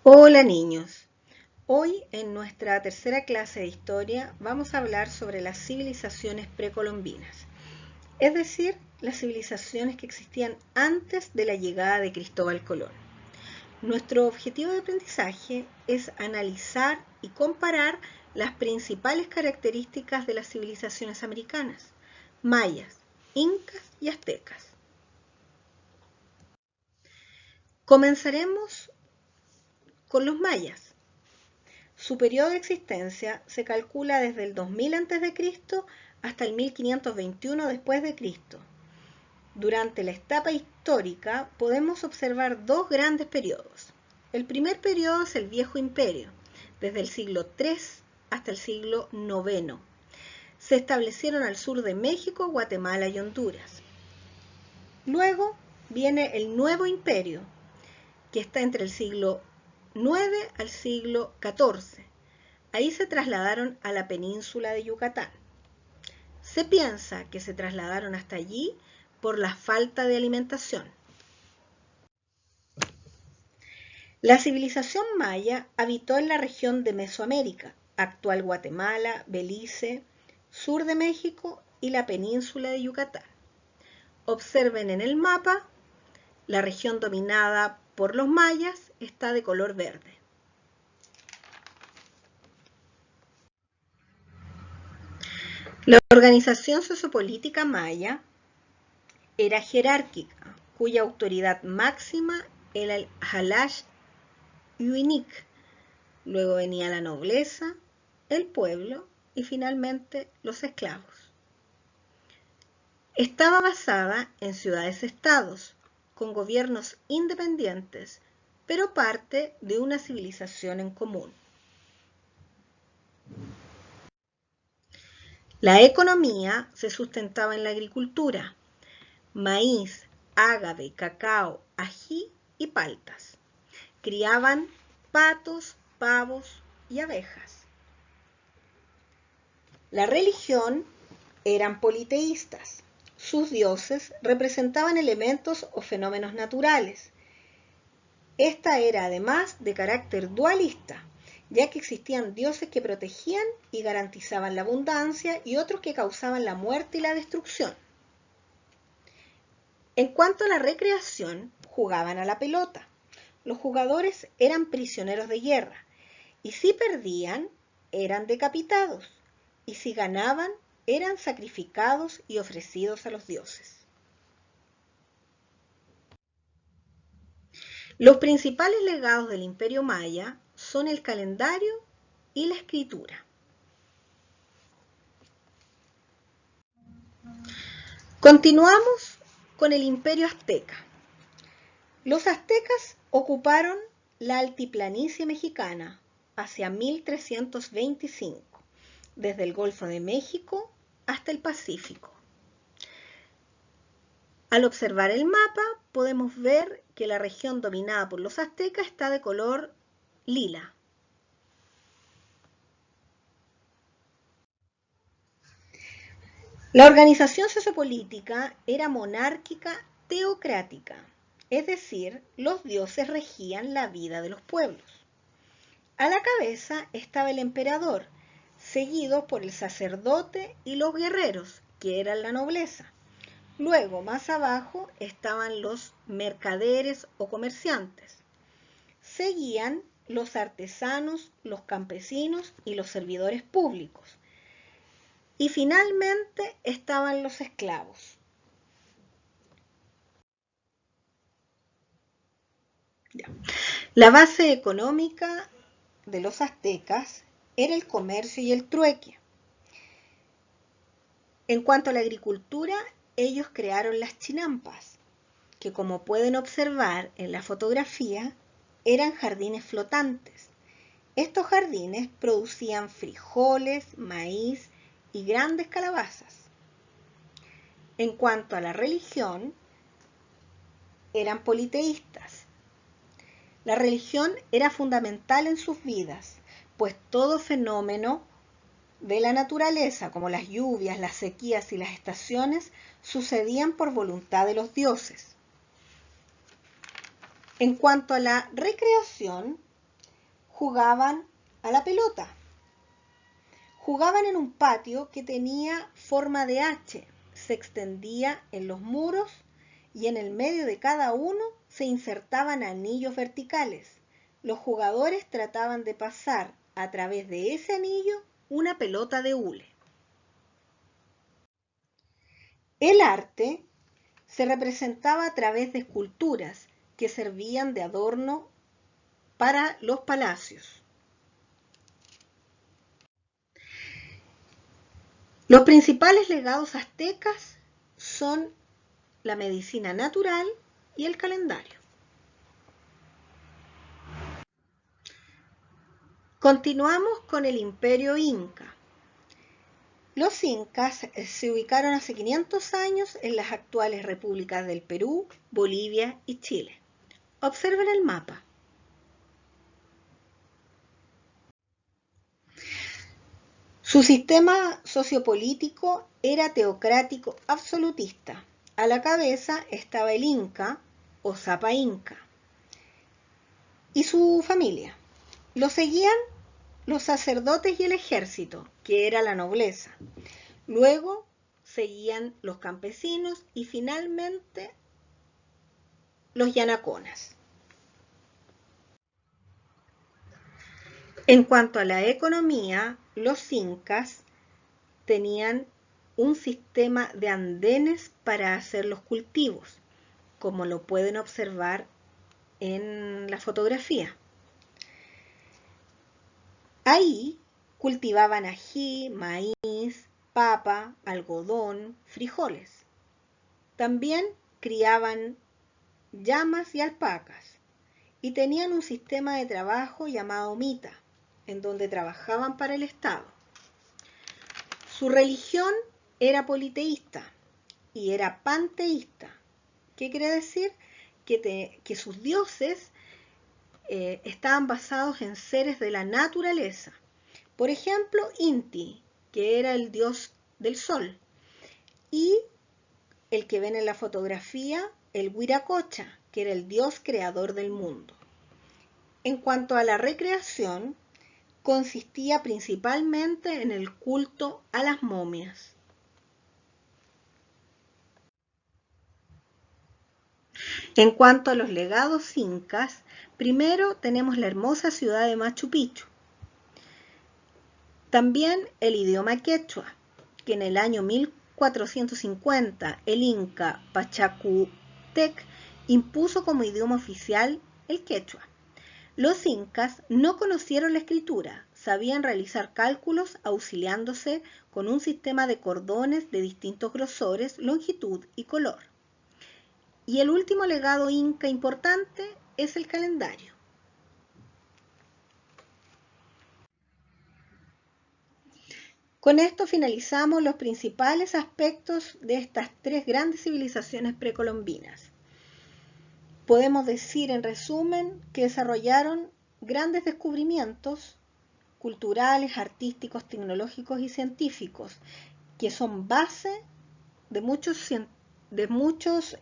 Hola niños, hoy en nuestra tercera clase de historia vamos a hablar sobre las civilizaciones precolombinas, es decir, las civilizaciones que existían antes de la llegada de Cristóbal Colón. Nuestro objetivo de aprendizaje es analizar y comparar las principales características de las civilizaciones americanas, mayas, incas y aztecas. Comenzaremos con los mayas. Su periodo de existencia se calcula desde el 2000 a.C. hasta el 1521 después de Cristo. Durante la etapa histórica podemos observar dos grandes periodos. El primer periodo es el Viejo Imperio, desde el siglo III hasta el siglo IX. Se establecieron al sur de México, Guatemala y Honduras. Luego viene el Nuevo Imperio, que está entre el siglo IX al siglo XIV. Ahí se trasladaron a la península de Yucatán. Se piensa que se trasladaron hasta allí por la falta de alimentación. La civilización maya habitó en la región de Mesoamérica, actual Guatemala, Belice, sur de México y la península de Yucatán. Observen en el mapa, la región dominada por los mayas está de color verde. La organización sociopolítica maya era jerárquica, cuya autoridad máxima era el Halash Uinik. Luego venía la nobleza, el pueblo y finalmente los esclavos. Estaba basada en ciudades-estados, con gobiernos independientes, pero parte de una civilización en común. La economía se sustentaba en la agricultura, maíz, ágave, cacao, ají y paltas. Criaban patos, pavos y abejas. La religión eran politeístas. Sus dioses representaban elementos o fenómenos naturales. Esta era además de carácter dualista, ya que existían dioses que protegían y garantizaban la abundancia y otros que causaban la muerte y la destrucción. En cuanto a la recreación, jugaban a la pelota. Los jugadores eran prisioneros de guerra y si perdían, eran decapitados y si ganaban, eran sacrificados y ofrecidos a los dioses. Los principales legados del Imperio Maya son el calendario y la escritura. Continuamos con el Imperio Azteca. Los aztecas ocuparon la altiplanicie mexicana hacia 1325, desde el Golfo de México hasta el Pacífico. Al observar el mapa podemos ver que la región dominada por los aztecas está de color lila. La organización sociopolítica era monárquica teocrática, es decir, los dioses regían la vida de los pueblos. A la cabeza estaba el emperador, seguido por el sacerdote y los guerreros, que eran la nobleza. Luego, más abajo, estaban los mercaderes o comerciantes. Seguían los artesanos, los campesinos y los servidores públicos. Y finalmente estaban los esclavos. La base económica de los aztecas era el comercio y el trueque. En cuanto a la agricultura, ellos crearon las chinampas, que como pueden observar en la fotografía, eran jardines flotantes. Estos jardines producían frijoles, maíz y grandes calabazas. En cuanto a la religión, eran politeístas. La religión era fundamental en sus vidas, pues todo fenómeno de la naturaleza, como las lluvias, las sequías y las estaciones, sucedían por voluntad de los dioses. En cuanto a la recreación, jugaban a la pelota. Jugaban en un patio que tenía forma de H, se extendía en los muros y en el medio de cada uno se insertaban anillos verticales. Los jugadores trataban de pasar a través de ese anillo una pelota de hule. El arte se representaba a través de esculturas que servían de adorno para los palacios. Los principales legados aztecas son la medicina natural y el calendario. Continuamos con el Imperio Inca. Los incas se ubicaron hace 500 años en las actuales repúblicas del Perú, Bolivia y Chile. Observen el mapa. Su sistema sociopolítico era teocrático absolutista. A la cabeza estaba el Inca o Zapa Inca y su familia. Lo seguían los sacerdotes y el ejército, que era la nobleza. Luego seguían los campesinos y finalmente los yanaconas. En cuanto a la economía, los incas tenían un sistema de andenes para hacer los cultivos, como lo pueden observar en la fotografía. Ahí cultivaban ají, maíz, papa, algodón, frijoles. También criaban llamas y alpacas y tenían un sistema de trabajo llamado mita, en donde trabajaban para el Estado. Su religión era politeísta y era panteísta. ¿Qué quiere decir? Que sus dioses estaban basados en seres de la naturaleza. Por ejemplo, Inti, que era el dios del sol, y el que ven en la fotografía, el Huiracocha, que era el dios creador del mundo. En cuanto a la recreación, consistía principalmente en el culto a las momias. En cuanto a los legados incas, primero tenemos la hermosa ciudad de Machu Picchu. También el idioma quechua, que en el año 1450 el inca Pachacútec impuso como idioma oficial el quechua. Los incas no conocieron la escritura, sabían realizar cálculos auxiliándose con un sistema de cordones de distintos grosores, longitud y color. Y el último legado inca importante es el calendario. Con esto finalizamos los principales aspectos de estas tres grandes civilizaciones precolombinas. Podemos decir en resumen que desarrollaron grandes descubrimientos culturales, artísticos, tecnológicos y científicos que son base de muchos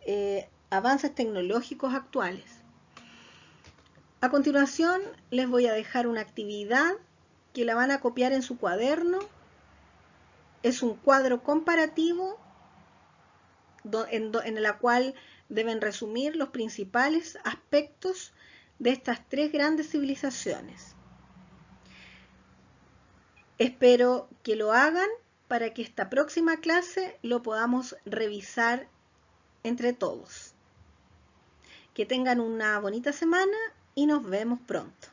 avances tecnológicos actuales. A continuación les voy a dejar una actividad que la van a copiar en su cuaderno. Es un cuadro comparativo en la cual deben resumir los principales aspectos de estas tres grandes civilizaciones. Espero que lo hagan para que esta próxima clase lo podamos revisar entre todos. Que tengan una bonita semana y nos vemos pronto.